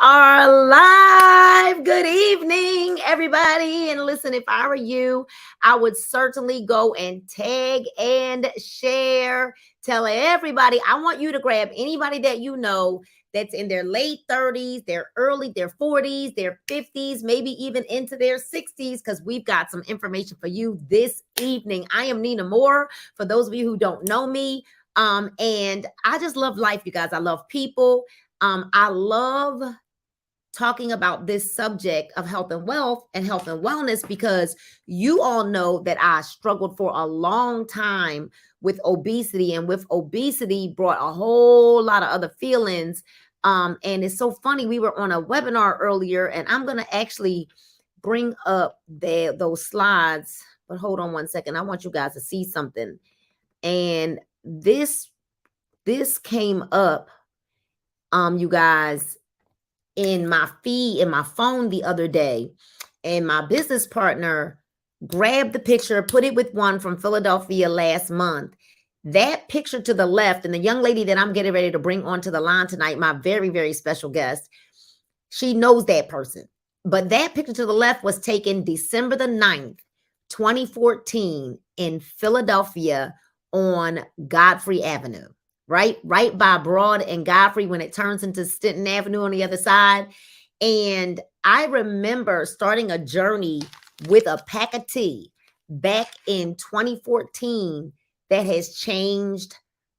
are live. Good evening, everybody. And listen, if I were you, I would certainly go and tag and share. Tell everybody. I want you to grab anybody that you know that's in their late 30s, their 40s, their 50s, maybe even into their 60s, because we've got some information for you this evening. I am Nina Moore, for those of you who don't know me. And I just love life, you guys. I love people. I love talking about this subject of health and wealth and health and wellness, because you all know that I struggled for a long time with obesity, and with obesity brought a whole lot of other feelings. And it's so funny. We were on a webinar earlier, and I'm going to actually bring up those slides, but hold on one second. I want you guys to see something. And this came up, you guys, in my feed, in my phone the other day, and my business partner grabbed the picture, put it with one from Philadelphia last month. That picture to the left, and the young lady that I'm getting ready to bring onto the line tonight, my very, very special guest, she knows that person. But that picture to the left was taken December the 9th, 2014 in Philadelphia on Godfrey Avenue. Right by Broad and Godfrey when it turns into Stenton Avenue on the other side. And I remember starting a journey with a pack of tea back in 2014 that has changed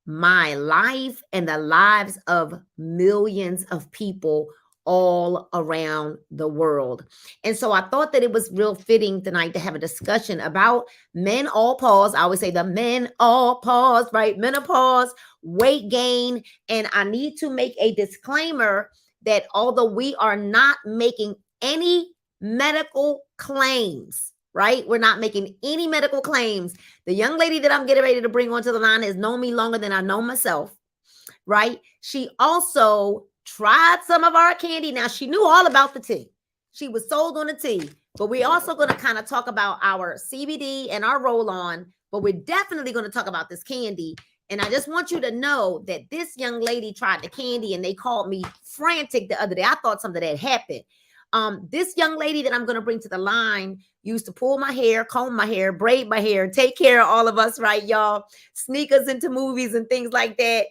my life and the lives of millions of people all around the world. And so I thought that it was real fitting tonight to have a discussion about menopause. I always say the menopause, right? Menopause, weight gain. And I need to make a disclaimer that although we are not making any medical claims, right? We're not making any medical claims. The young lady that I'm getting ready to bring onto the line has known me longer than I know myself, right? She also tried some of our candy. Now, she knew all about the tea. She was sold on the tea. But we're also going to kind of talk about our CBD and our roll-on. But we're definitely going to talk about this candy. And I just want you to know that this young lady tried the candy, and they called me frantic the other day. I thought something had happened. This young lady that I'm going to bring to the line used to pull my hair, comb my hair, braid my hair, take care of all of us, right, y'all? Sneak us into movies and things like that,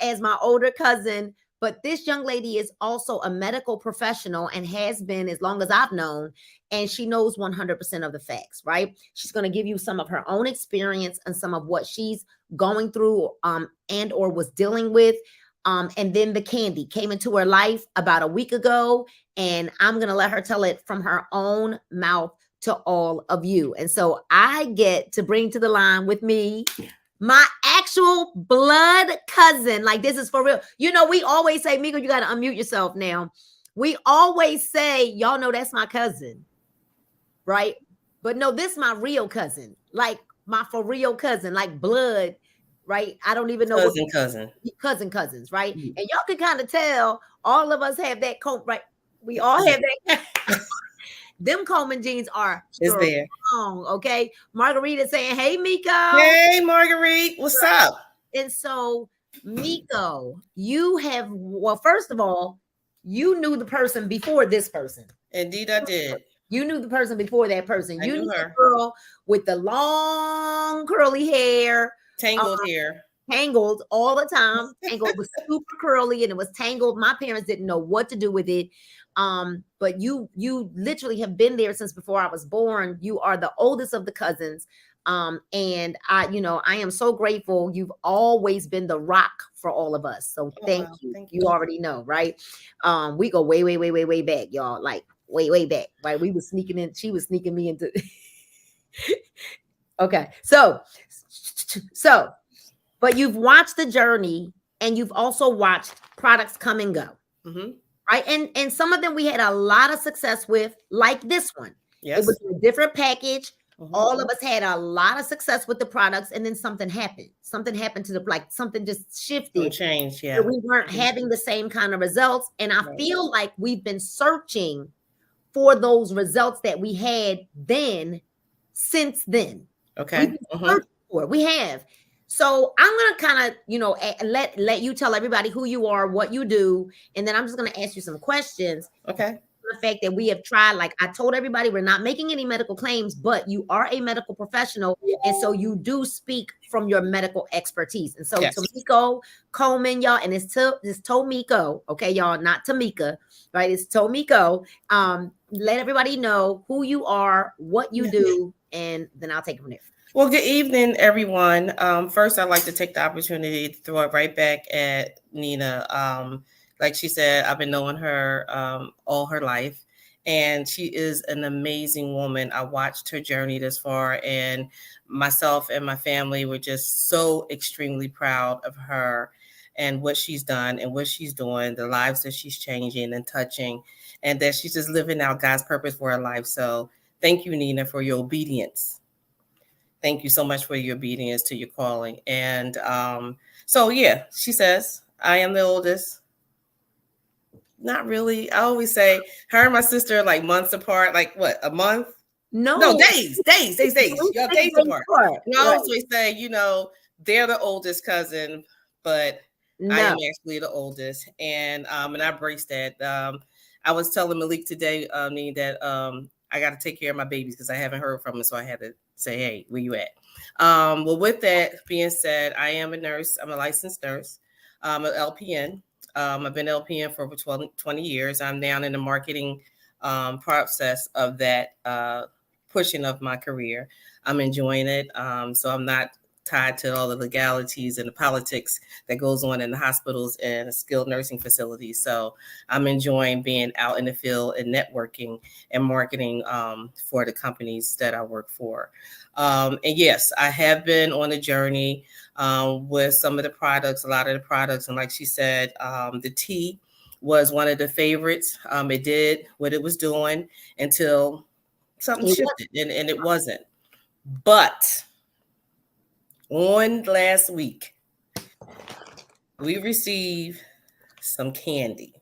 as my older cousin. But this young lady is also a medical professional and has been as long as I've known, and she knows 100% of the facts, right? She's going to give you some of her own experience and some of what she's going through and or was dealing with. And then the candy came into her life about a week ago, and I'm going to let her tell it from her own mouth to all of you. And so I get to bring to the line with me my actual blood cousin. Like, this is for real. You know, we always say, Miko, you got to unmute yourself now. We always say, y'all know that's my cousin, right? But no, this is my real cousin, like my for real cousin, like blood, right? I don't even know. Cousins, right? Mm-hmm. And y'all can kind of tell all of us have that coat, right? We all have that. Them Coleman jeans are strong, okay? Marguerite is saying, hey, Miko. Hey, Marguerite. What's up? And so, Miko, you have, well, first of all, you knew the person before this person. Indeed, I did. You knew the person before that person. You knew her. The girl with the long curly hair. Tangled hair. Tangled all the time. Tangled was super curly, and it was tangled. My parents didn't know what to do with it. But you literally have been there since before I was born. You are the oldest of the cousins. And I am so grateful. You've always been the rock for all of us. So thank you. Thank you. You already know, right? We go way, way, way, way, way back, y'all. Like way, way back, right? We was sneaking in. She was sneaking me into. Okay. So, but you've watched the journey, and you've also watched products come and go. Mm-hmm. Right. And some of them we had a lot of success with, like this one. Yes. It was a different package. Mm-hmm. All of us had a lot of success with the products, and then something happened. Something happened to something just shifted. Changed. Yeah. So we weren't having the same kind of results. And I feel like we've been searching for those results that we had then since then. Okay. We have. So I'm gonna kind of, let you tell everybody who you are, what you do, and then I'm just gonna ask you some questions. Okay. The fact that we have tried, like I told everybody, we're not making any medical claims, but you are a medical professional, and so you do speak from your medical expertise. And so Yes. Tamiko Coleman, y'all, and it's Tomiko, okay, y'all, not Tamika, right? It's Tomiko. Let everybody know who you are, what you do, and then I'll take it from there. Well, good evening, everyone. First, I'd like to take the opportunity to throw it right back at Nina. Like she said, I've been knowing her all her life, and she is an amazing woman. I watched her journey this far, and myself and my family were just so extremely proud of her and what she's done and what she's doing, the lives that she's changing and touching, and that she's just living out God's purpose for her life. So thank you, Nina, for your obedience. Thank you so much for your obedience to your calling. And so, yeah, she says, I am the oldest. Not really. I always say her and my sister are like months apart, like what, a month? No, days. Y'all days apart. And I always say, they're the oldest cousin, but I am actually the oldest. And I embrace that. I was telling Malik today, that I got to take care of my babies because I haven't heard from him. So I had to say, hey, where you at? Well, with that being said, I am a nurse. I'm a licensed nurse. I'm an LPN. I've been LPN for over 20 years. I'm down in the marketing process of that pushing of my career. I'm enjoying it. So I'm not tied to all the legalities and the politics that goes on in the hospitals and skilled nursing facilities. So I'm enjoying being out in the field and networking and marketing for the companies that I work for. And yes, I have been on a journey with some of the products, a lot of the products. And like she said, the tea was one of the favorites. It did what it was doing until something shifted and it wasn't. But on last week, we received some candy.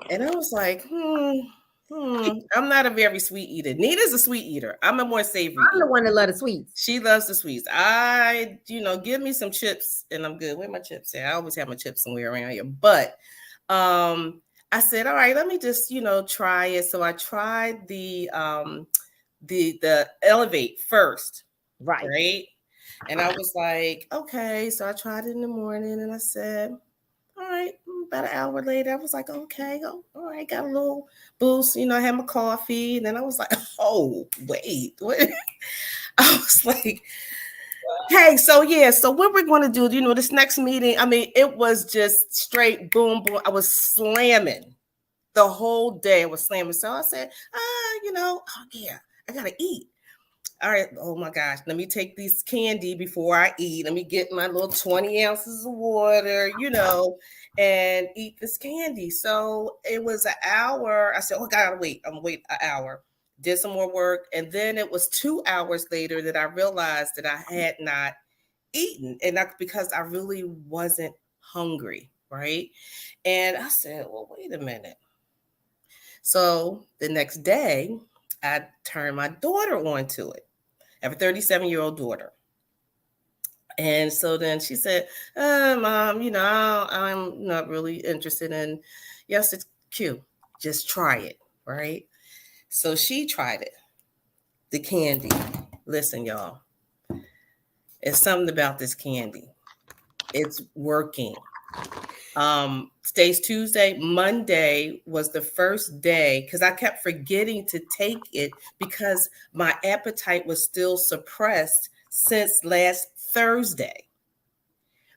And I was like, I'm not a very sweet eater. Nina's a sweet eater. I'm a more savory I'm the one that loves the sweets. She loves the sweets. Give me some chips and I'm good. Where my chips at? I always have my chips somewhere around here. But I said, all right, let me just, try it. So I tried the Elevate first. Right. And I was like, okay. So I tried it in the morning and I said, all right, about an hour later, I was like, okay, all right, got a little boost. I had my coffee. And then I was like, oh, wait, what? I was like, hey, so what we're going to do, this next meeting, it was just straight boom, boom. I was slamming the whole day. I was slamming. So I said, I got to eat. All right. Oh my gosh. Let me take this candy before I eat. Let me get my little 20 ounces of water, and eat this candy. So it was an hour. I said, oh, I gotta wait. I'm gonna wait an hour. Did some more work. And then it was 2 hours later that I realized that I had not eaten. And that's because I really wasn't hungry. Right. And I said, well, wait a minute. So the next day, I turned my daughter onto it. I have a 37-year-old daughter. And so then she said, Mom, I'm not really interested in, yes, it's cute. Just try it, right? So she tried it, the candy. Listen, y'all, it's something about this candy. It's working. Today's Tuesday. Monday was the first day because I kept forgetting to take it because my appetite was still suppressed since last Thursday.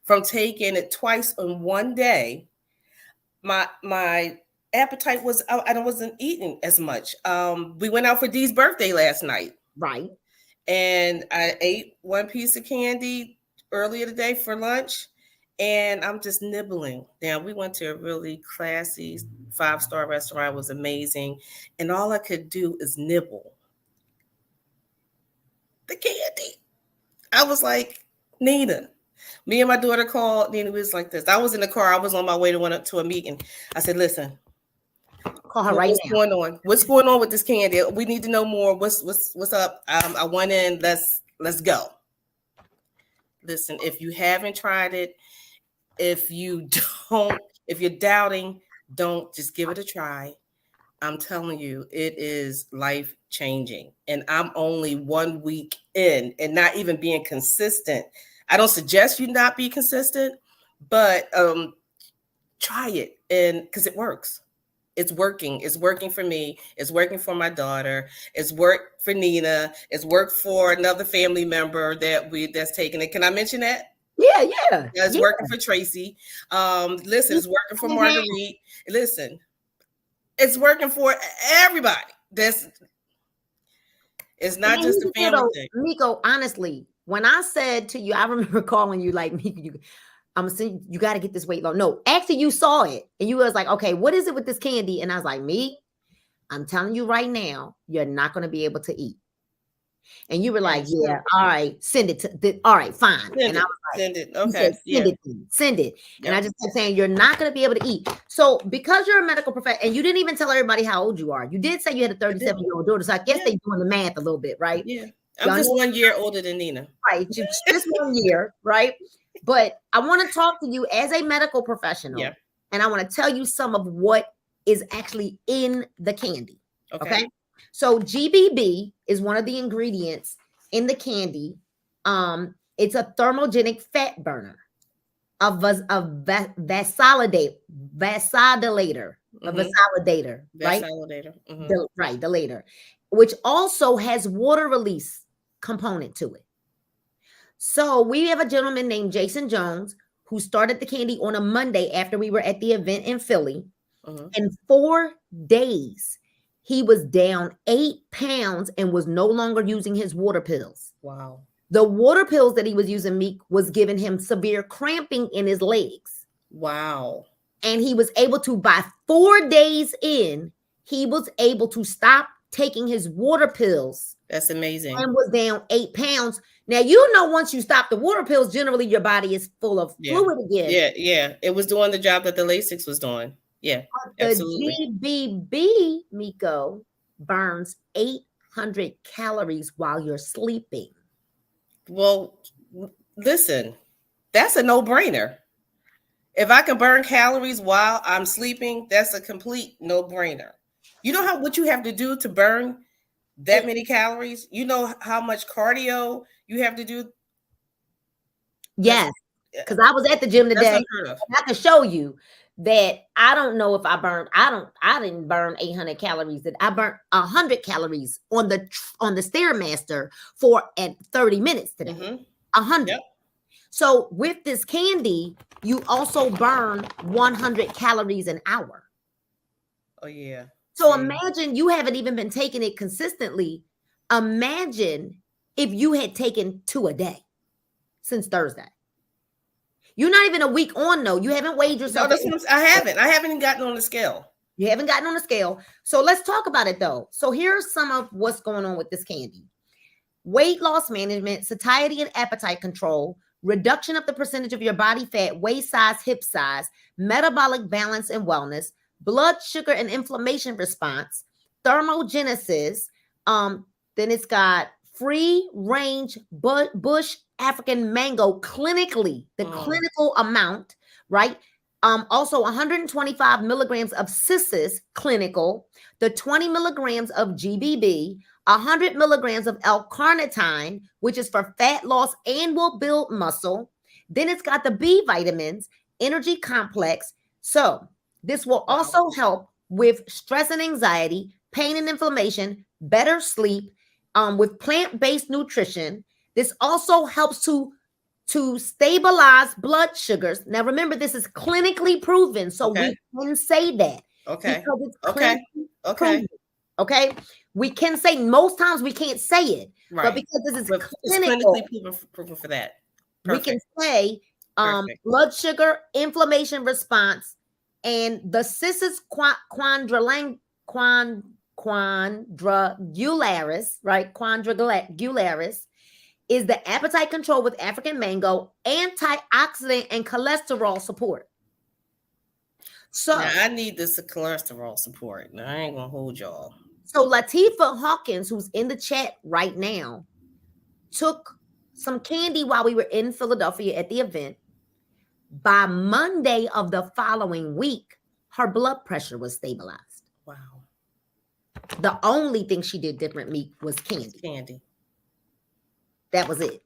From taking it twice in one day, my appetite was, I wasn't eating as much. We went out for Dee's birthday last night. Right. And I ate one piece of candy earlier today for lunch. And I'm just nibbling. Now, we went to a really classy 5-star restaurant. It was amazing. And all I could do is nibble the candy. I was like, Nina. Me and my daughter called. Nina was like this. I was in the car. I was on my way to a meeting. I said, listen. Call her right now. What's going on? What's going on with this candy? We need to know more. What's up? I went in. Let's go. listen, if you haven't tried it, if you don't, if you're doubting, don't, just give it a try. I'm telling you, it is life changing. And I'm only 1 week in and not even being consistent. I don't suggest you not be consistent, but try it, and because it works. It's working. It's working for me. It's working for my daughter. It's worked for Nina. It's worked for another family member that's taking it. Can I mention that? Yeah, It's yeah. working for Tracy. Listen, it's working for Marguerite. Listen, it's working for everybody. It's not just a family thing. Miko, honestly, when I said to you, I remember calling you like, Miko, I'm saying you got to get this weight loss. No, actually, you saw it and you was like, okay, what is it with this candy? And I was like, I'm telling you right now, you're not going to be able to eat. And you were like, yeah, all right, send it to, all right, fine. And I was like, send it. Okay. Send it. Yep. And I just kept saying, you're not going to be able to eat. So because you're a medical professional, and you didn't even tell everybody how old you are. You did say you had a 37-year-old daughter. So I guess they're doing the math a little bit, right? Yeah. I'm just 1 year older than Nina. Right. Just 1 year, right? But I want to talk to you as a medical professional. Yeah. And I want to tell you some of what is actually in the candy. Okay. So GBB is one of the ingredients in the candy. It's a thermogenic fat burner, a vasodilator, right? Right, the later, which also has water release component to it. So we have a gentleman named Jason Jones who started the candy on a Monday after we were at the event in Philly. In 4 days, he was down 8 pounds and was no longer using his water pills. Wow. The water pills that he was using, Meek, was giving him severe cramping in his legs. Wow. And he was able to, by 4 days in, he was able to stop taking his water pills. That's amazing. And was down 8 pounds. Now, you know, once you stop the water pills, generally your body is full of fluid again. Yeah. It was doing the job that the Lasix was doing. Yeah, absolutely. The GBB, Miko, burns 800 calories while you're sleeping. Well, listen, that's a no-brainer. If I can burn calories while I'm sleeping, that's a complete no-brainer. You know what you have to do to burn that many calories? You know how much cardio you have to do? Yes, because I was at the gym today. I can show you that I don't know if I didn't burn 800 calories. That I burnt 100 calories on the Stairmaster for at 30 minutes today. 100. Yep. So with this candy, you also burn 100 calories an hour. Oh yeah. So imagine you haven't even been taking it consistently. Imagine if you had taken 2 a day since Thursday. You're not even a week on, though. You haven't weighed yourself. No, I haven't even gotten on the scale. You haven't gotten on the scale. So let's talk about it, though. So here's some of what's going on with this candy. Weight loss management, satiety and appetite control, reduction of the percentage of your body fat, waist size, hip size, metabolic balance and wellness, blood sugar and inflammation response, thermogenesis. Then it's got free range bush African mango clinically, the clinical amount, right? Also 125 milligrams of cissus clinical, the 20 milligrams of GBB, 100 milligrams of L-carnitine, which is for fat loss and will build muscle. Then it's got the B vitamins, energy complex. So this will also help with stress and anxiety, pain and inflammation, better sleep, with plant-based nutrition. This also helps to stabilize blood sugars. Now, remember, this is clinically proven, so we can say that. Okay. Because it's clinically proven. Okay. We can say, most times we can't say it, right, but because this is clinically proven for that. Perfect. We can say blood sugar, inflammation response, and the cissus quadrangularis, right? Quadrangularis is the appetite control with African mango, antioxidant and cholesterol support. So now, I need this cholesterol support. Now, I ain't gonna hold y'all. So Latifa Hawkins, who's in the chat right now, took some candy while we were in Philadelphia at the event. By Monday of the following week, her blood pressure was stabilized. Wow. The only thing she did different me was candy. Candy. That was it.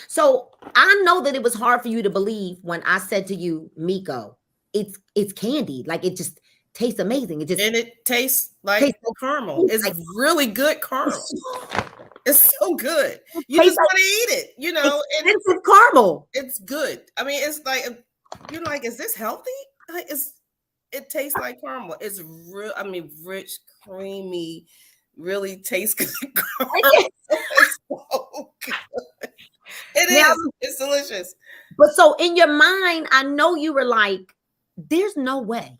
So I know that it was hard for you to believe when I said to you, Miko, it's candy. Like it just tastes amazing. It just And it tastes like tastes caramel. It's like really good caramel. It's so good. You tastes just want to eat it, you know, and expensive caramel. it's good. I mean, it's like, you're like, is this healthy? Like, it tastes like caramel. It's real. I mean, rich, creamy, really tastes good. It's so good. It Now, is. It's delicious. but so in your mind, I know you were like, there's no way.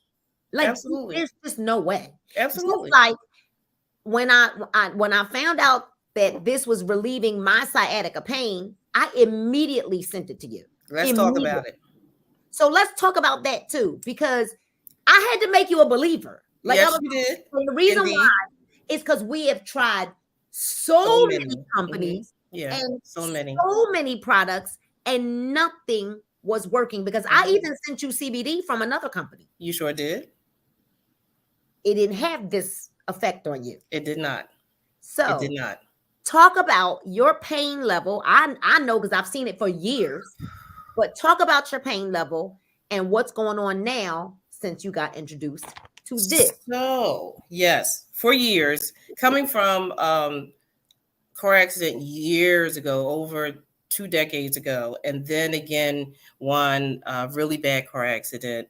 Like, Absolutely. there's just no way. Absolutely. Just like when I found out that this was relieving my sciatica pain, I immediately sent it to you. Let's talk about it. So let's talk about that too, because I had to make you a believer. Like, yes, you did. And the reason Indeed. why is because we have tried so many companies and so many products, and nothing was working, because I even sent you CBD from another company. You sure did. It didn't have this effect on you. It did not. So it did not. Talk about your pain level. I know, because I've seen it for years, but talk about your pain level and what's going on now since you got introduced to this. So yes, for years, coming from car accident years ago, over 2 decades ago, and then again one really bad car accident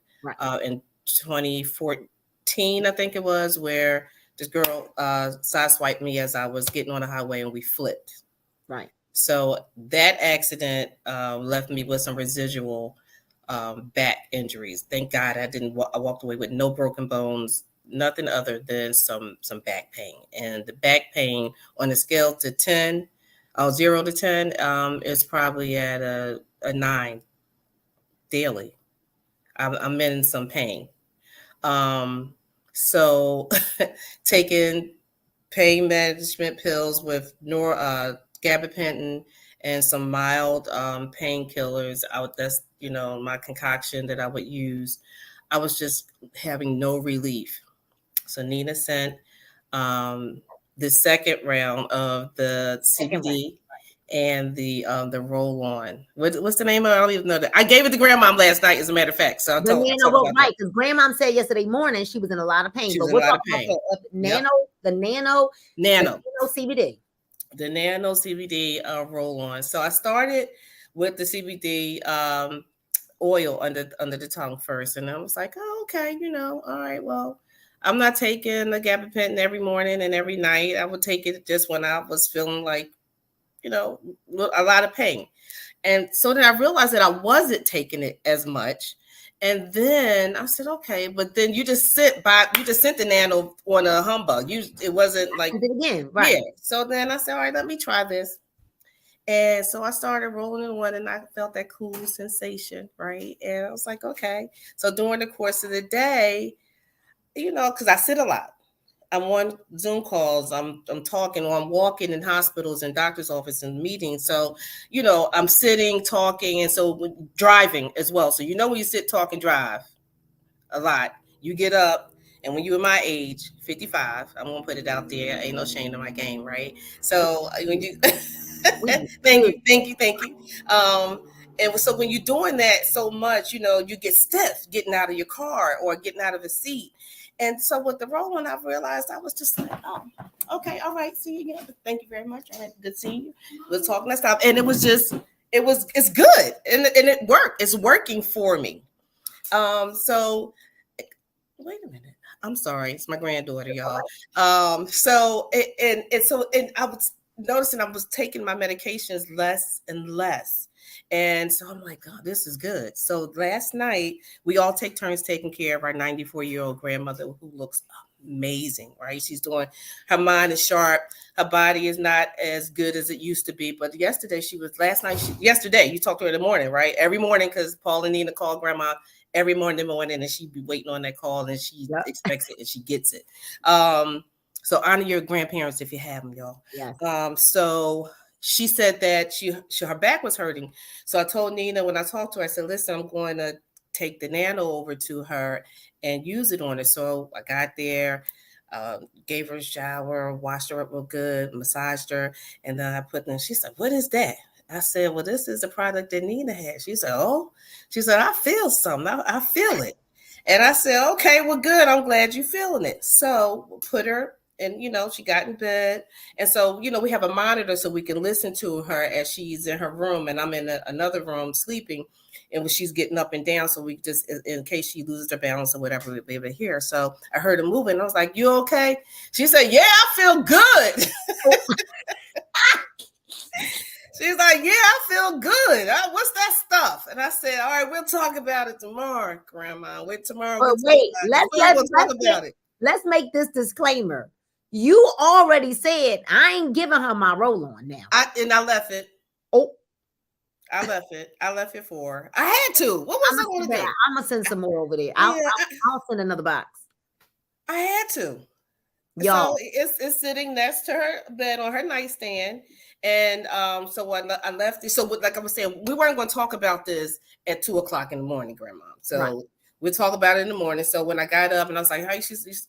in 2014, I think it was, where this girl sideswiped me as I was getting on the highway and we flipped. Right. So that accident left me with some residual back injuries. Thank God I walked away with no broken bones, nothing other than some back pain. And the back pain on a scale to 10, 0 to 10, is probably at a 9 daily. I'm in some pain. So taking pain management pills with gabapentin and some mild painkillers out. That's, my concoction that I would use. I was just having no relief. So Nina sent the second round of the CBD and the roll on. What's the name of it? I don't even know that. I gave it to grandmom last night, as a matter of fact. So Nano, right, because grandmom said yesterday morning she was in a lot of pain. She but was in a lot of pain. The nano CBD. The nano CBD roll on. So I started with the CBD oil under the tongue first, and I was like, oh, okay, all right, well, I'm not taking the gabapentin every morning and every night. I would take it just when I was feeling like, a lot of pain. And so then I realized that I wasn't taking it as much. And then I said, okay, but then you just sent the nano on a humbug. It wasn't like again, right? Yeah. So then I said, all right, let me try this. And so I started rolling in one, and I felt that cool sensation, right? And I was like, okay. So during the course of the day, because I sit a lot. I'm on Zoom calls, I'm talking, or I'm walking in hospitals and doctor's office and meetings. So, I'm sitting, talking, and so driving as well. So, when you sit, talk, and drive a lot, you get up, and when you're my age, 55, I'm going to put it out there, ain't no shame in my game, right? So, when you, thank you. And so when you're doing that so much, you get stiff getting out of your car or getting out of a seat. And so with the roll-on, I realized I was just like, oh, okay, all right, see you again. Thank you very much. All right, good seeing you. We'll talk next time. And it's good. And it worked. It's working for me. So wait a minute. I'm sorry. It's my granddaughter, y'all. So I was noticing I was taking my medications less and less. And so I'm like, oh, this is good. So last night, we all take turns taking care of our 94-year-old grandmother, who looks amazing, right? Her mind is sharp. Her body is not as good as it used to be. But yesterday, you talked to her in the morning, right? Every morning, because Paul and Nina call grandma every morning, and she'd be waiting on that call, and she expects it, and she gets it. So honor your grandparents if you have them, y'all. Yes. So she said that her back was hurting. So I told Nina when I talked to her, I said, listen, I'm going to take the nano over to her and use it on her. So I got there, gave her a shower, washed her up real good, massaged her, and then I put them. She said, what is that? I said, well, this is a product that Nina had. She said, oh, she said, I feel something. I feel it. And I said, okay, well, good. I'm glad you're feeling it. So put her, and, she got in bed. And so, we have a monitor so we can listen to her as she's in her room and I'm in another room sleeping. And when she's getting up and down, so we just, in case she loses her balance or whatever, we'll be able to hear her. So I heard her moving. I was like, you okay? She said, yeah, I feel good. She's like, yeah, I feel good. What's that stuff? And I said, all right, we'll talk about it tomorrow, Grandma. Wait, tomorrow. But wait, let's talk about it. Let's make this disclaimer. You already said I ain't giving her my roll-on now. I left it. Oh. I left it for her. I had to. What was I going to do? I'm going to send some more over there. I'll send another box. I had to. Y'all. So it's sitting next to her bed on her nightstand. And so I left it. So like I was saying, we weren't going to talk about this at 2:00 in the morning, Grandma. So right. We'll talk about it in the morning. So when I got up and I was like, hey,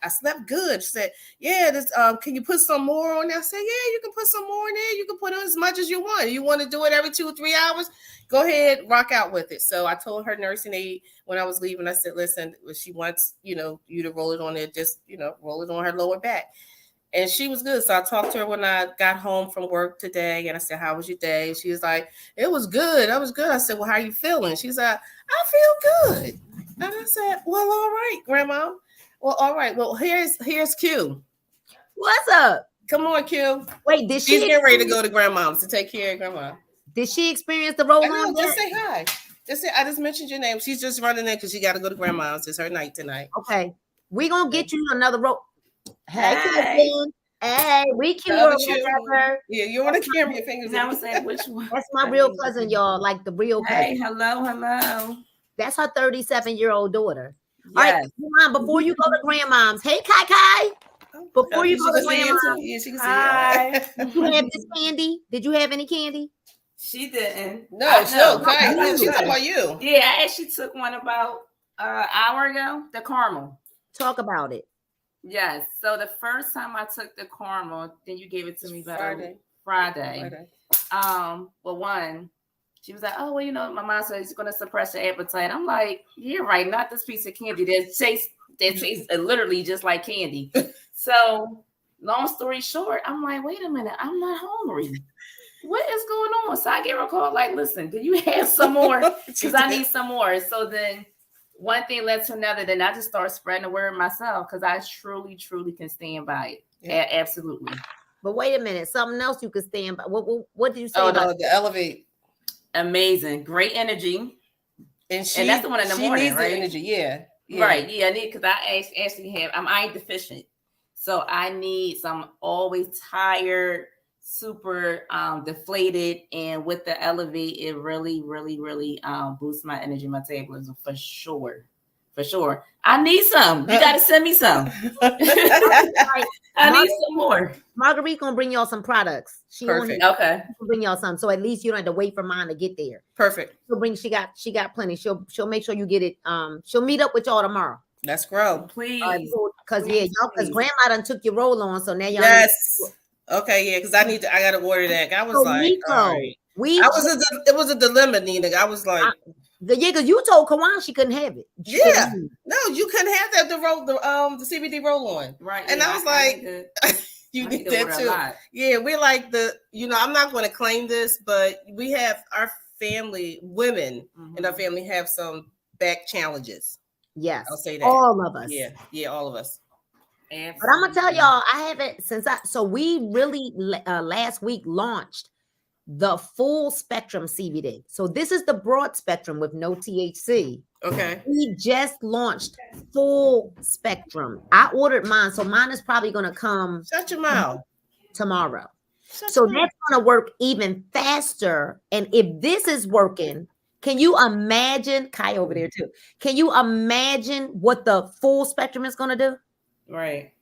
I slept good. She said, yeah, can you put some more on there? I said, yeah, you can put some more in there. You can put on as much as you want. You want to do it every 2 or 3 hours? Go ahead, rock out with it. So I told her nursing aide when I was leaving, I said, listen, if she wants, you to roll it on there, just, roll it on her lower back. And she was good. So I talked to her when I got home from work today. And I said, how was your day? She was like, it was good. I was good. I said, well, how are you feeling? She's like, I feel good. And I said, well, all right, Grandma. Well, all right. Well, here's Q. What's up? Come on, Q. Wait, she's getting ready to go to Grandma's to take care of Grandma. Did she experience the roll-on? Just say hi. I just mentioned your name. She's just running in because she got to go to Grandma's. It's her night tonight. Okay. We're going to get you another roll. Hey, we cute. Yeah, you want to carry your fingers. I was saying which one. That's my real cousin, y'all. Like the real cousin. Hey, hello. That's her 37-year-old daughter. Yes. All right, Mom, before you go to Grandma's, hey, Kai. Before you go to Grandma's, yeah, she can see hi. Did you have this candy? Did you have any candy? She didn't. No, Kai. She's talking about you. Yeah, I actually took one about an hour ago. The caramel. Talk about it. Yes. So the first time I took the caramel, then you gave it to me Friday. Well, one, she was like, oh, well, my mom said it's going to suppress your appetite. I'm like, you're right. Not this piece of candy that tastes literally just like candy. So long story short, I'm like, wait a minute. I'm not hungry. What is going on? So I gave her a call like, listen, do you have some more? Because I need some more. So then one thing led to another. Then I just started spreading the word myself because I truly can stand by it. Yeah. Absolutely. But wait a minute. Something else you could stand by. What did you say? Oh, no, the Elevate. Amazing. Great energy. And that's the one in the morning, needs right? The energy, yeah. Right. Yeah, I need because I actually I'm iron deficient. So I need some always tired, super deflated, and with the Elevate, it really boosts my energy, metabolism for sure. I need some. You got to send me some. I need some more. Marguerite gonna bring y'all some products. Perfect. Okay. She'll bring y'all some, so at least you don't have to wait for mine to get there. Perfect. She got plenty. She'll make sure you get it. She'll meet up with y'all tomorrow. Let's grow, please. Because Grandma done took your roll on, so now y'all. Yes. Okay, yeah, because I gotta order that. I was all right. It was a dilemma, Nina. I was like, because you told Kawan she couldn't have it. No, you couldn't have that. The CBD roll on, right? And I was like, you need that too. Yeah, we're like I'm not going to claim this, but we have our family, women in our family have some back challenges. Yes, I'll say that. All of us. Yeah, all of us. Absolutely. But I'm gonna tell y'all, I haven't so we really last week launched the full spectrum CBD. So this is the broad spectrum with no THC. Okay. We just launched full spectrum. I ordered mine, so mine is probably gonna come. Shut your mouth. Tomorrow. That's gonna work even faster. And if this is working, can you imagine Kai over there too? Can you imagine what the full spectrum is gonna do? Right.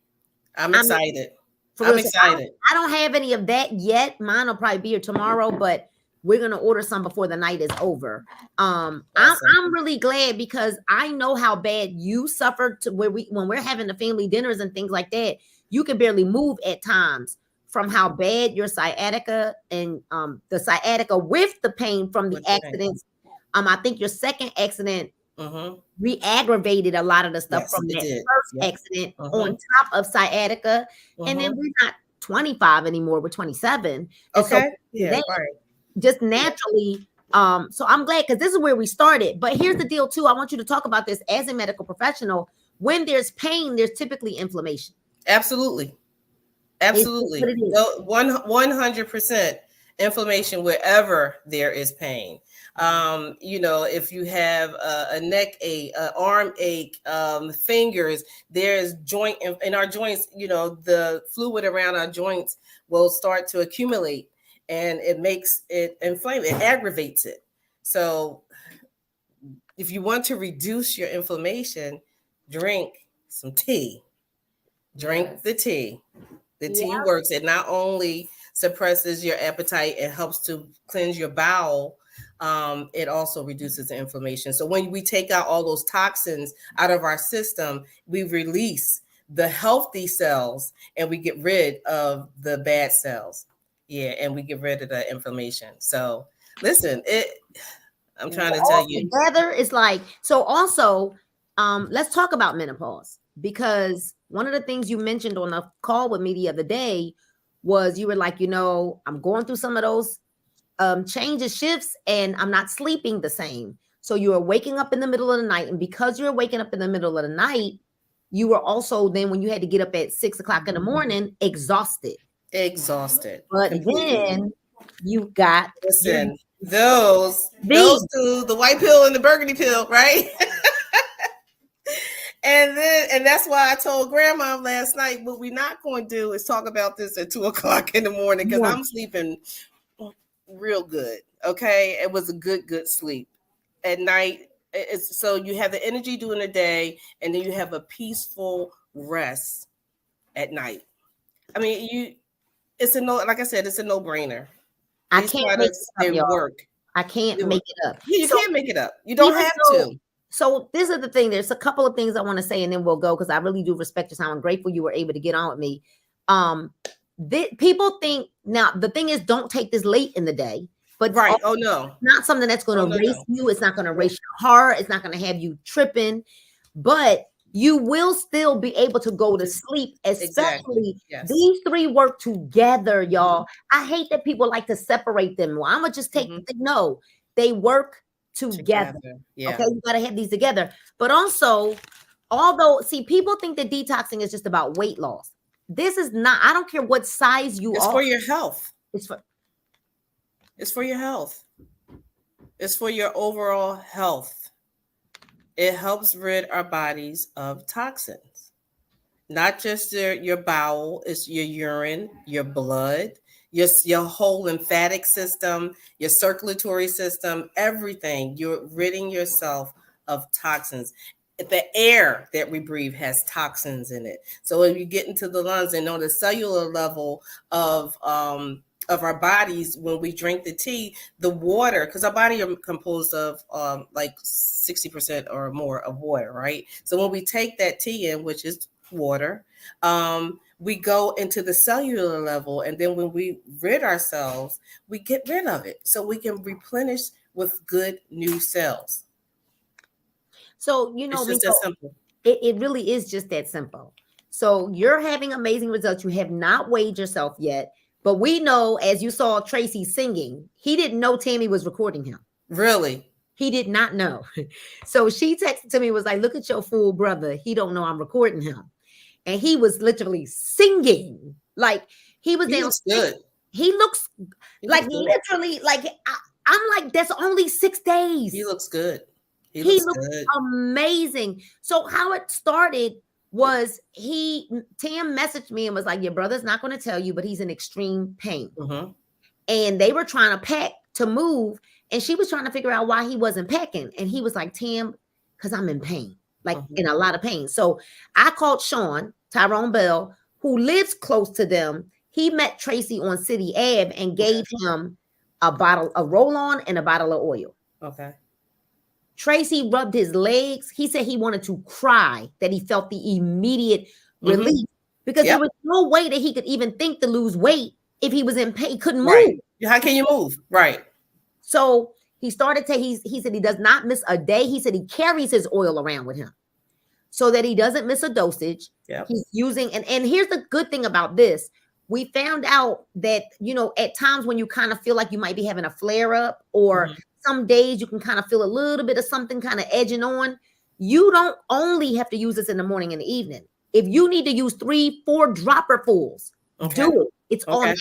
I'm excited. For I'm real. excited. I don't have any of that yet. Mine will probably be here tomorrow, but we're gonna order some before the night is over. Awesome. I'm really glad because I know how bad you suffered to when we're having the family dinners and things like that. You can barely move at times from how bad your sciatica and the sciatica with the pain from the accidents. I think your second accident re-aggravated a lot of the stuff from that first accident on top of sciatica. And then we're not 25 anymore, we're 27. Okay. Yeah, right. Just naturally. So I'm glad because this is where we started. But here's the deal, too. I want you to talk about this as a medical professional. When there's pain, there's typically inflammation. Absolutely. Absolutely. 100% inflammation wherever there is pain. If you have a neck ache, arm ache, fingers, there's joint in our joints, the fluid around our joints will start to accumulate and it makes it inflame, it aggravates it. So if you want to reduce your inflammation, drink some tea. Drink the tea. The tea works. It not only suppresses your appetite, it helps to cleanse your bowel. It also reduces the inflammation. So when we take out all those toxins out of our system, we release the healthy cells and we get rid of the bad cells. Yeah, and we get rid of the inflammation. So listen, I'm trying to tell you. Together it's like, so also, let's talk about menopause, because one of the things you mentioned on a call with me the other day was you were like, I'm going through some of those changes, shifts, and I'm not sleeping the same. So you are waking up in the middle of the night. And because you're waking up in the middle of the night, you were also then when you had to get up at 6 o'clock in the morning, exhausted. But then you got those two, the white pill and the burgundy pill, right? And that's why I told Grandma last night, what we're not going to do is talk about this at 2 o'clock in the morning because I'm sleeping real good. Okay, it was a good sleep at night. So you have the energy during the day, and then you have a peaceful rest at night. I mean, it's a no-brainer. I can't make it up, work. I can't make it up. You can't make it up. You don't have to. So this is the thing. There's a couple of things I want to say, and then we'll go because I really do respect your time. I'm grateful you were able to get on with me. People think now the thing is, don't take this late in the day. But oh no, not something that's going to race you. It's not going to race your heart. It's not going to have you tripping. But you will still be able to go to sleep, especially these three work together, y'all. I hate that people like to separate them. Well, I'm gonna just take no, they work together. Yeah. Okay, you gotta have these together. But also, although people think that detoxing is just about weight loss. This is not. I don't care what size you are. It's for your health. It's for your health. It's for your overall health. It helps rid our bodies of toxins. Not just your bowel, it's your urine, your blood, your whole lymphatic system, your circulatory system, everything. You're ridding yourself of toxins. The air that we breathe has toxins in it. So if you get into the lungs and on the cellular level of our bodies, when we drink the tea, the water, because our body are composed of like 60% or more of water, right? So when we take that tea in, which is water, we go into the cellular level, and then when we rid ourselves, we get rid of it so we can replenish with good new cells. So, it's just that simple. It really is just that simple. So you're having amazing results. You have not weighed yourself yet. But we know, as you saw Tracy singing, he didn't know Tammy was recording him. Really? He did not know. So she texted to me, was like, look at your fool brother. He don't know I'm recording him. And he was literally singing. Like he was down. Good. He looks like literally like I'm like, that's only 6 days. He looks good. He looks good. Amazing. So how it started was Tam messaged me and was like, your brother's not going to tell you, but he's in extreme pain. And they were trying to pack to move. And she was trying to figure out why he wasn't packing. And he was like, Tam, because I'm in pain, like in a lot of pain. So I called Sean, Tyrone Bell, who lives close to them, he met Tracy on City Ave and gave him a roll-on and a bottle of oil. Okay. Tracy rubbed his legs. He said he wanted to cry, that he felt the immediate relief because there was no way that he could even think to lose weight if he was in pain. He couldn't move. How can you move? Right. So he started to, he said he does not miss a day. He said he carries his oil around with him so that he doesn't miss a dosage. He's using, and here's the good thing about this. We found out that, you know, at times when you kind of feel like you might be having a flare up, or some days you can kind of feel a little bit of something kind of edging on. You don't only have to use this in the morning and the evening. If you need to use 3-4 dropper fulls, do it. It's on.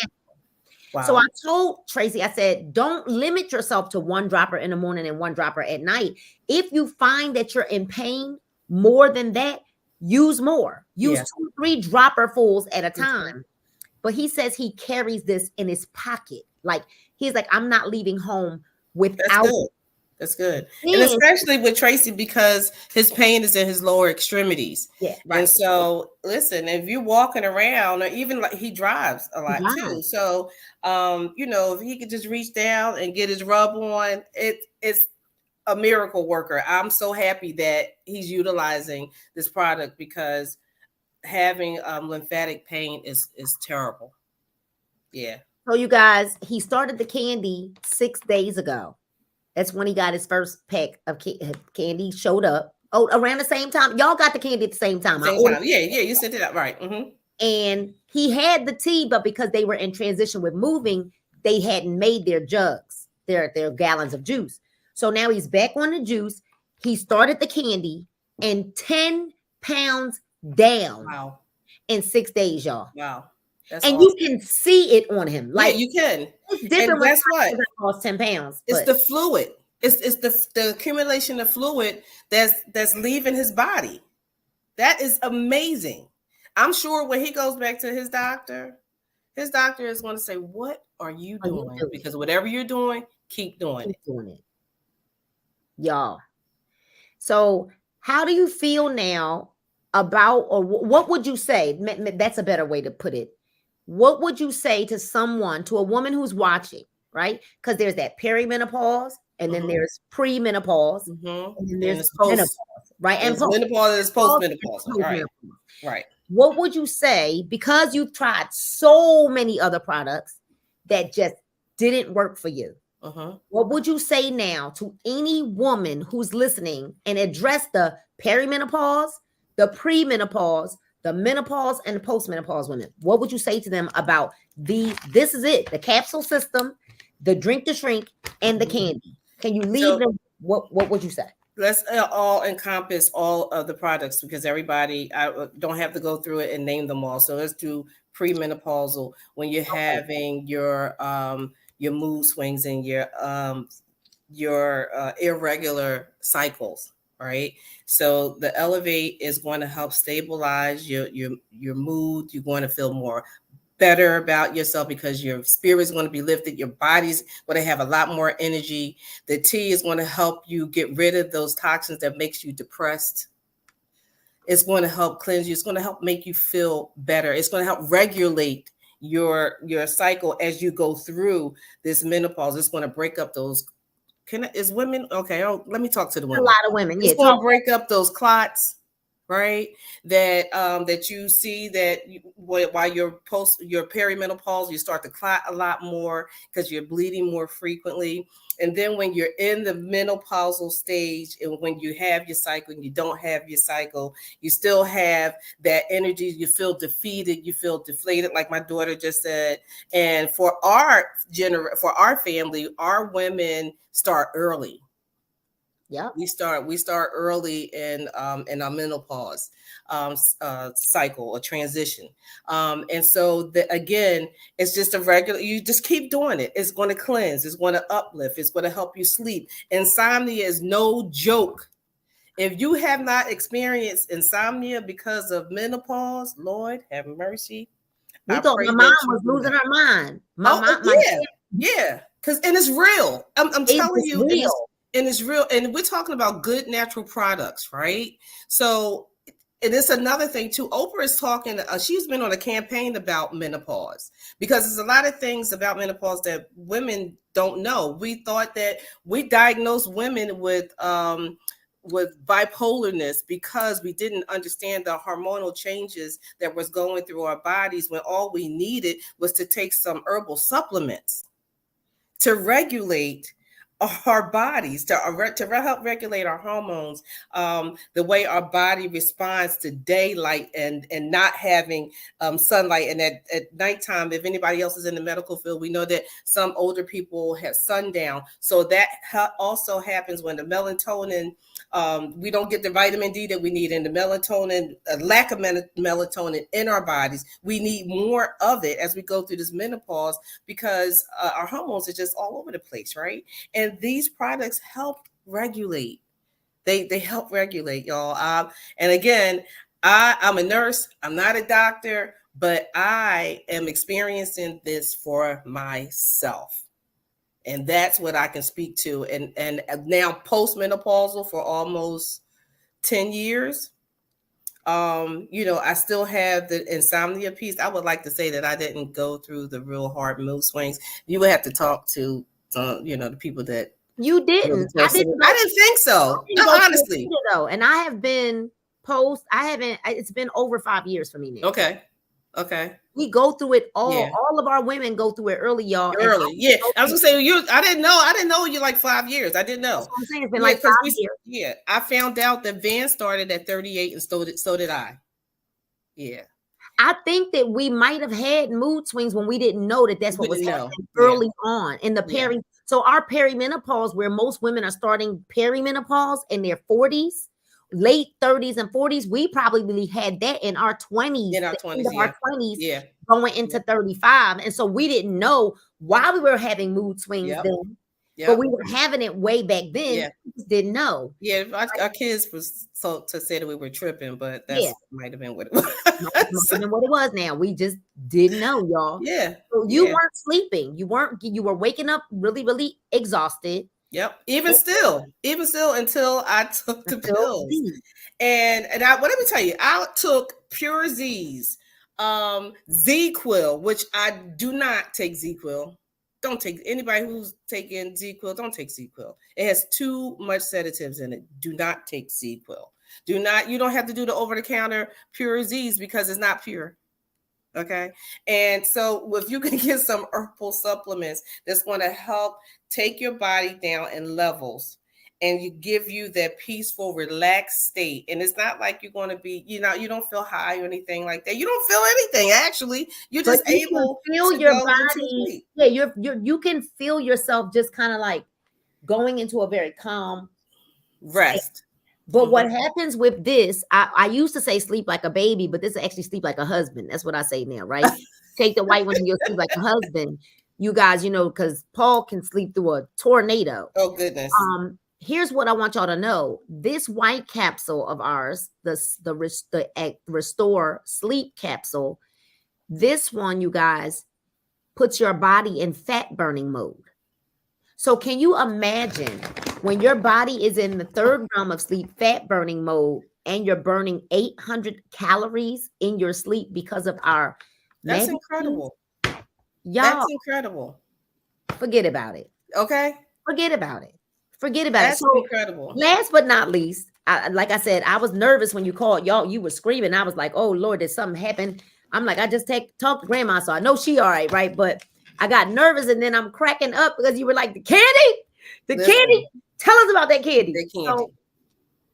Wow. So I told Tracy, I said, don't limit yourself to 1 dropper in the morning and 1 dropper at night. If you find that you're in pain more than that, use more. Use 2-3 dropper fulls at a time. But he says he carries this in his pocket. Like, he's like, I'm not leaving home without. That's good. And especially with Tracy, because his pain is in his lower extremities. Yeah. Right. And so listen, if you're walking around, or even like he drives a lot too. So you know, if he could just reach down and get his rub on, it's a miracle worker. I'm so happy that he's utilizing this product, because having lymphatic pain is terrible. Yeah. So you guys, he started the candy 6 days ago. That's when he got his first pack of candy, showed up. Oh, around the same time. Y'all got the candy at the same time. Yeah, you sent it out, right. And he had the tea, but because they were in transition with moving, they hadn't made their jugs, their gallons of juice. So now he's back on the juice. He started the candy, and 10 pounds down in 6 days, y'all. Wow. That's and awesome. You can see it on him. Like, you can. It's different. And that's what lost 10 pounds. It's the fluid. It's the accumulation of fluid that's leaving his body. That is amazing. I'm sure when he goes back to his doctor is going to say, "What are you doing?" Because whatever you're doing, keep doing it. Y'all. So, how do you feel now about, or what would you say? That's a better way to put it. What would you say to someone, to a woman who's watching, right? Because there's that perimenopause, and then there's premenopause, and then there's menopause, right? And menopause is postmenopause, right? What would you say, because you've tried so many other products that just didn't work for you? What would you say now to any woman who's listening and address the perimenopause, the premenopause, the menopause, and the postmenopause women? What would you say to them about this is it, the capsule system, the drink to shrink, and the candy? Can you leave them? What would you say? Let's all encompass all of the products, because everybody, I don't have to go through it and name them all. So let's do premenopausal, when you're having your mood swings and your irregular cycles. Right. So the Elevate is going to help stabilize your mood. You're going to feel more better about yourself, because your spirit is going to be lifted. Your body's going to have a lot more energy. The tea is going to help you get rid of those toxins that makes you depressed. It's going to help cleanse you. It's going to help make you feel better. It's going to help regulate your cycle as you go through this menopause. It's going to break up those. Is women okay? Oh, let me talk to the women. A lot of women. It's going to break up those clots, right? That you see that while you're your perimenopause, you start to clot a lot more because you're bleeding more frequently. And then when you're in the menopausal stage, and when you have your cycle and you don't have your cycle, you still have that energy. You feel defeated. You feel deflated, like my daughter just said. And for our family, our women start early. Yeah, we start early in our menopause cycle or transition, and so again, it's just a regular. You just keep doing it. It's going to cleanse. It's going to uplift. It's going to help you sleep. Insomnia is no joke. If you have not experienced insomnia because of menopause, Lord have mercy. We thought my mom was losing her mind. Yeah, because it's real. I'm telling you, real. And it's real. And we're talking about good natural products, right? So And it's another thing too. Oprah is talking. She's been on a campaign about menopause because there's a lot of things about menopause that women don't know. We thought that we diagnosed women with bipolarness because we didn't understand the hormonal changes that was going through our bodies, when all we needed was to take some herbal supplements to regulate our bodies, to help regulate our hormones, the way our body responds to daylight and not having sunlight. And at nighttime, if anybody else is in the medical field, we know that some older people have sundown. So that also happens when the melatonin, we don't get the vitamin D that we need, and the melatonin, lack of melatonin in our bodies. We need more of it as we go through this menopause because our hormones are just all over the place, right? And these products help regulate. They help regulate, y'all. And again, I'm a nurse. I'm not a doctor, but I am experiencing this for myself. And that's what I can speak to. And now postmenopausal for almost 10 years. I still have the insomnia piece. I would like to say that I didn't go through the real hard mood swings. You would have to talk to the people that you didn't. I didn't think so. No, honestly. Though, and I have been it's been over 5 years for me now. Okay. We go through it all. Yeah. All of our women go through it early, y'all. Early, yeah. I was gonna say I didn't know you like 5 years. I didn't know. That's what I'm saying. It's been like 5 years. Yeah, I found out that Van started at 38, and so did I. Yeah. I think that we might have had mood swings when we didn't know that's what was happening early on in the peri. So our perimenopause, where most women are starting perimenopause in their 40s, late 30s and 40s, we probably had that in our 20s. In our 20s, yeah. Going into 35. And so we didn't know why we were having mood swings then. Yep. But we were having it way back then. Yeah. We just didn't know. Yeah, our kids was so to say that we were tripping, but that might have been what it was. Might have been what it was now. We just didn't know, y'all. Yeah. So you weren't sleeping. You were waking up really, really exhausted. Yep. Even still until I took the pills. And let me tell you, I took Pure Z's, Z-Quil, which I do not take Z-Quil. Don't take anybody who's taking Z-Quil. Don't take Z-Quil. It has too much sedatives in it. Do not take Z-Quil. You don't have to do the over-the-counter Pure Z's because it's not pure. Okay. And so if you can get some herbal supplements that's going to help take your body down in levels and you give you that peaceful, relaxed state. And it's not like you're going to be, you don't feel high or anything like that. You don't feel anything, actually. You're just able to feel your body. Yeah, you can feel yourself just kind of like going into a very calm rest. State. But what happens with this, I used to say sleep like a baby, but this is actually sleep like a husband. That's what I say now, right? Take the white one and you'll sleep like a husband. You guys, because Paul can sleep through a tornado. Oh, goodness. Here's what I want y'all to know. This white capsule of ours, the Restore Sleep capsule, this one, you guys, puts your body in fat burning mode. So can you imagine when your body is in the third realm of sleep, fat burning mode, and you're burning 800 calories in your sleep because of our That's incredible. Y'all, that's incredible. Forget about it. Okay. Forget about it. That's so incredible. Last but not least, like I said, I was nervous when you called. Y'all, you were screaming. I was like, oh, Lord, did something happen? I'm like, I just talked to grandma, so I know she all right? But I got nervous, and then I'm cracking up because you were like, the candy? Candy? Tell us about that candy. The candy. So,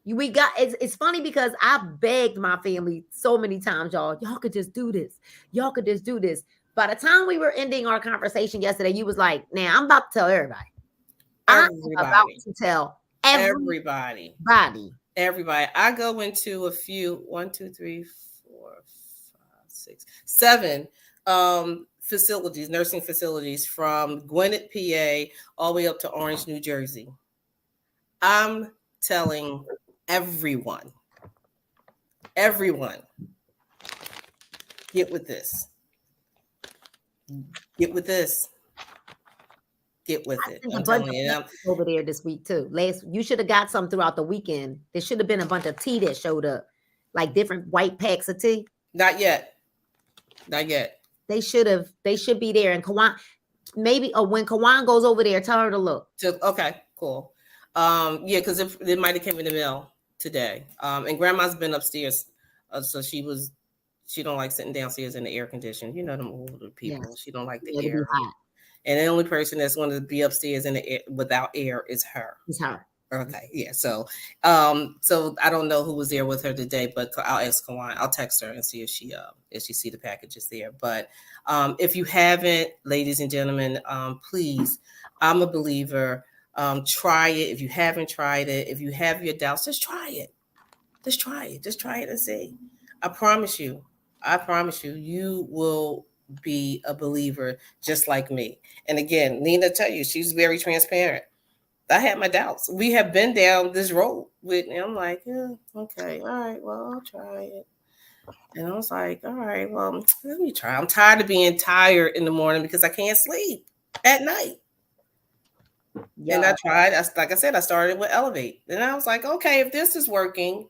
it's funny because I begged my family so many times, y'all could just do this. Y'all could just do this. By the time we were ending our conversation yesterday, you was like, now I'm about to tell everybody. I'm about to tell everybody. I go into a few 1, 2, 3, 4, 5, 6, 7 facilities, nursing facilities from Gwinnett, PA, all the way up to Orange, New Jersey. I'm telling everyone, get with this. Get with this. Get with it. I'm telling you. Over there this week too. You should have got some throughout the weekend. There should have been a bunch of tea that showed up. like different white packs of tea? Not yet. Not yet. They should be there. And Kawan, maybe when Kawan goes over there, tell her to look. Okay, cool. Yeah, because it might have came in the mail today. And Grandma's been upstairs, so she don't like sitting downstairs in the air condition. You know them older people. Yes. She don't like the air. And the only person that's going to be upstairs in the air without air is her. It's her. Okay, yeah. So I don't know who was there with her today, but I'll ask Kawan. I'll text her and see if she see the packages there. But if you haven't, ladies and gentlemen, please, I'm a believer. Try it. If you haven't tried it, if you have your doubts, just try it. Just try it. Just try it and see. I promise you, you will be a believer just like me. And again, Nina tell you, she's very transparent. I had my doubts. We have been down this road with, and I'm like, yeah, okay, all right, well, I'll try it. And I was like, all right, well, let me try. I'm tired of being tired in the morning because I can't sleep at night. Yeah. And I tried. Like I said, I started with Elevate. Then I was like, okay, if this is working,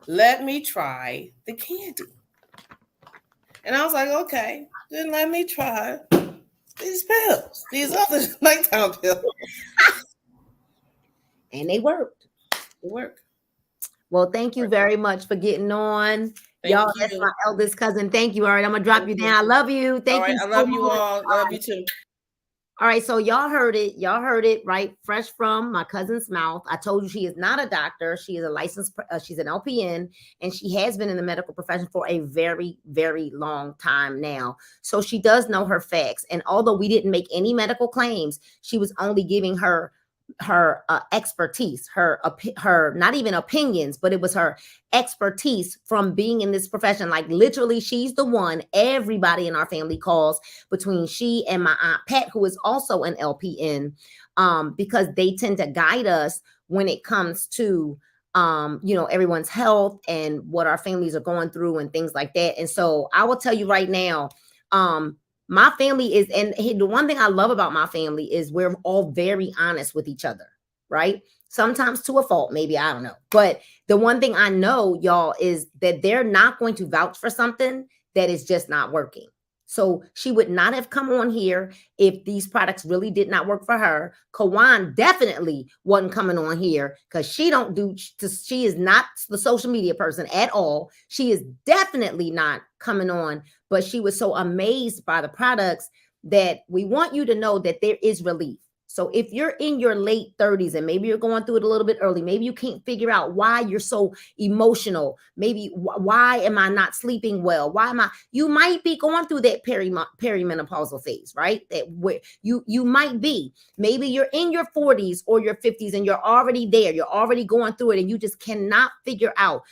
let me try the candy. And I was like, okay, then let me try these pills, these other nighttime pills. And they worked. It worked. Well, thank you very much for getting on. Y'all, that's my eldest cousin. Thank you. All right, I'm gonna drop you down. I love you. Thank you. I love you all. Love you too. All right, so y'all heard it. Y'all heard it right, fresh from my cousin's mouth. I told you she is not a doctor. She is a licensed. She's an LPN, and she has been in the medical profession for a very, very long time now. So she does know her facts. And although we didn't make any medical claims, she was only giving her expertise, her not even opinions, but it was her expertise from being in this profession. Like literally, she's the one everybody in our family calls between she and my Aunt Pat, who is also an LPN, because they tend to guide us when it comes to everyone's health and what our families are going through and things like that. And so I will tell you right now, my family is, and the one thing I love about my family is we're all very honest with each other, right? Sometimes to a fault, maybe, I don't know. But the one thing I know, y'all, is that they're not going to vouch for something that is just not working. So she would not have come on here if these products really did not work for her. Kawan definitely wasn't coming on here because she is not the social media person at all. She is definitely not coming on, but she was so amazed by the products that we want you to know that there is relief. So if you're in your late 30s and maybe you're going through it a little bit early, maybe you can't figure out why you're so emotional. Maybe why am I not sleeping well? You might be going through that perimenopausal phase, right? That where you might be. Maybe you're in your 40s or your 50s and you're already there. You're already going through it and you just cannot figure out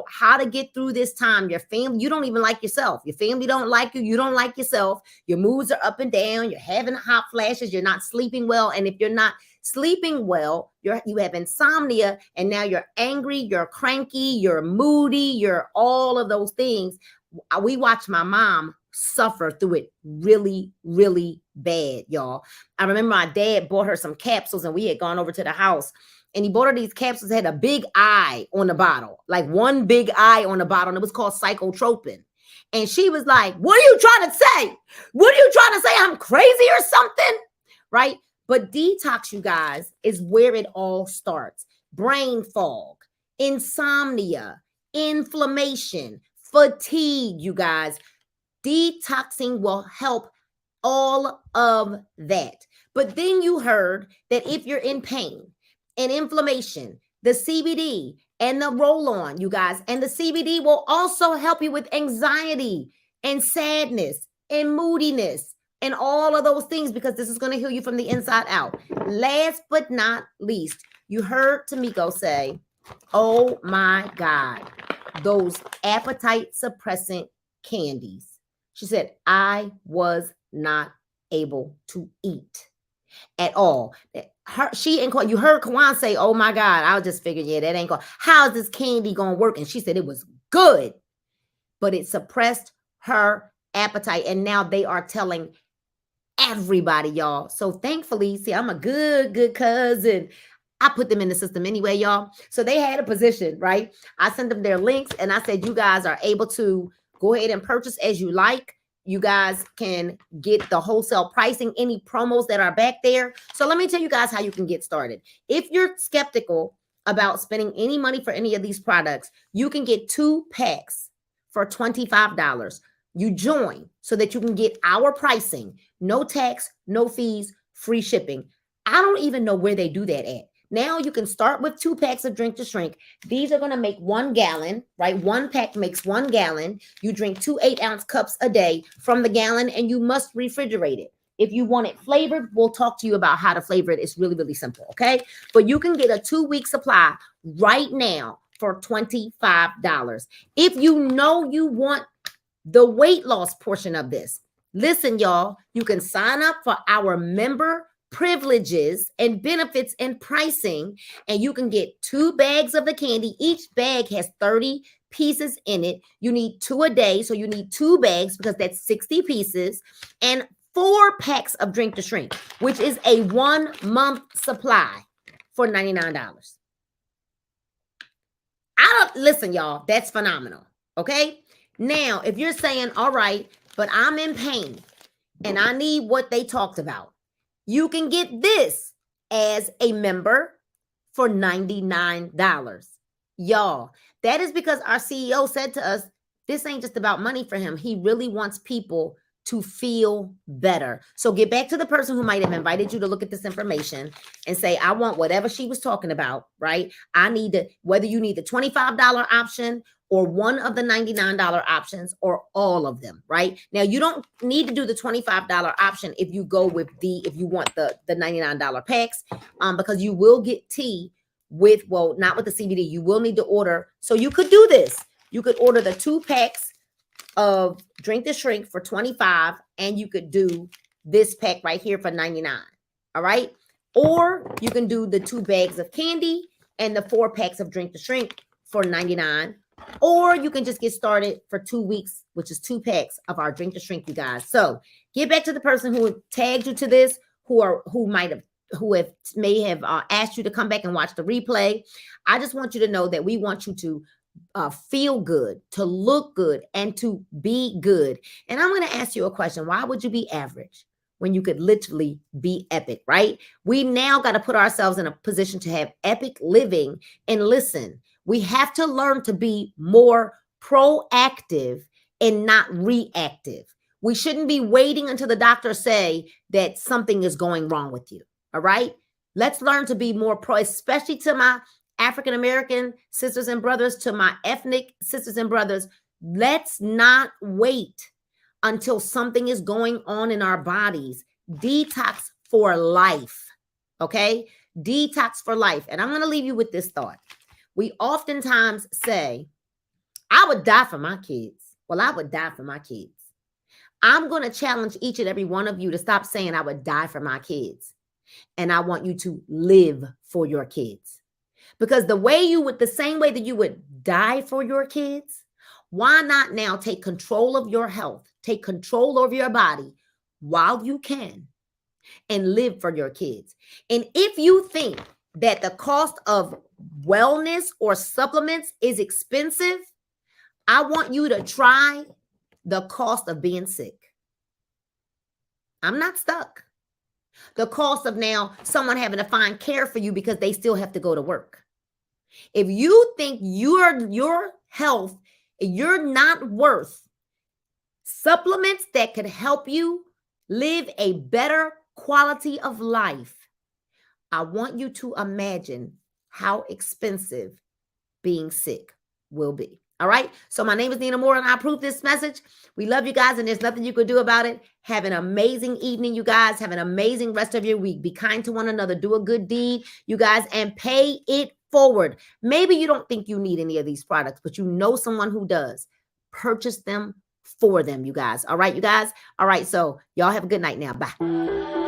how to get through this time. Your family, you don't even like yourself. Your family don't like you. You don't like yourself. Your moods are up and down. You're having hot flashes. You're not sleeping well. And if you're not sleeping well, you have insomnia, and now you're angry, you're cranky, you're moody, you're all of those things. We watched my mom suffer through it really, really bad, y'all. I remember my dad bought her some capsules and we had gone over to the house. And he bought her these capsules that had a big eye on the bottle, like one big eye on the bottle. And it was called psychotropin. And she was like, what are you trying to say? What are you trying to say? I'm crazy or something? Right? But detox, you guys, is where it all starts. Brain fog, insomnia, inflammation, fatigue, you guys. Detoxing will help all of that. But then you heard that if you're in pain, and inflammation, the CBD and the roll-on, you guys, and the CBD will also help you with anxiety and sadness and moodiness and all of those things, because this is going to heal you from the inside out. Last but not least, you heard TAMIKO say, oh my God, those appetite suppressant candies. She said, I was not able to eat at all. You heard Kawan say, oh my God, I was just figuring, yeah, that ain't going. How's this candy going to work? And she said it was good, but it suppressed her appetite. And now they are telling everybody, y'all. So thankfully, see, I'm a good cousin. I put them in the system anyway, y'all. So they had a position, right? I sent them their links and I said, you guys are able to go ahead and purchase as you like. You guys can get the wholesale pricing, any promos that are back there. So let me tell you guys how you can get started. If you're skeptical about spending any money for any of these products, you can get 2 packs for $25. You join so that you can get our pricing, no tax, no fees, free shipping. I don't even know where they do that at. Now you can start with 2 packs of Drink to Shrink. These are going to make 1 gallon, right? 1 pack makes 1 gallon. You drink 2 8-ounce cups a day from the gallon, and you must refrigerate it. If you want it flavored, we'll talk to you about how to flavor it. It's really, really simple, okay? But you can get a 2-week supply right now for $25. If you know you want the weight loss portion of this, listen, y'all, you can sign up for our member privileges and benefits and pricing, and you can get 2 bags of the candy. Each bag has 30 pieces in it. You need 2 a day, so you need 2 bags because that's 60 pieces, and 4 packs of Drink to Shrink, which is a 1-month supply for $99. Listen, y'all, that's phenomenal. Okay. Now, if you're saying, all right, but I'm in pain and I need what they talked about, you can get this as a member for $99. Y'all, that is because our CEO said to us, this ain't just about money for him. He really wants people to feel better. So get back to the person who might have invited you to look at this information and say, I want whatever she was talking about, right? I need to, whether you need the $25 option or one of the $99 options or all of them, right? Now, you don't need to do the $25 option if you go with if you want the $99 packs, because you will get tea with, well, not with the CBD. You will need to order. So you could do this. You could order the 2 packs of Drink to Shrink for $25, and you could do this pack right here for $99. All right. Or you can do the 2 bags of candy and the 4 packs of Drink to Shrink for $99. Or you can just get started for 2 weeks, which is 2 packs of our Drink to Shrink, you guys. So get back to the person who tagged you to this, who may have asked you to come back and watch the replay. I just want you to know that we want you to feel good, to look good, and to be good. And I'm going to ask you a question. Why would you be average when you could literally be epic, right? We now got to put ourselves in a position to have epic living. And listen, we have to learn to be more proactive and not reactive. We shouldn't be waiting until the doctor say that something is going wrong with you. All right. Let's learn to be more especially to my African-American sisters and brothers, to my ethnic sisters and brothers. Let's not wait until something is going on in our bodies. Detox for life. Okay. Detox for life. And I'm going to leave you with this thought. We oftentimes say, I would die for my kids. Well, I would die for my kids. I'm going to challenge each and every one of you to stop saying I would die for my kids. And I want you to live for your kids. Because the same way that you would die for your kids, why not now take control of your health, take control of your body while you can, and live for your kids. And if you think that the cost of wellness or supplements is expensive, I want you to try the cost of being sick. I'm not stuck. The cost of now someone having to find care for you because they still have to go to work. If you think your health, you're not worth supplements that could help you live a better quality of life, I want you to imagine how expensive being sick will be. All right. So my name is Nina Moore, and I approve this message. We love you guys, and there's nothing you could do about it. Have an amazing evening, you guys. Have an amazing rest of your week. Be kind to one another. Do a good deed, you guys, and pay it forward. Maybe you don't think you need any of these products, but you know someone who does. Purchase them for them, you guys. All right, you guys. All right. So y'all have a good night now. Bye.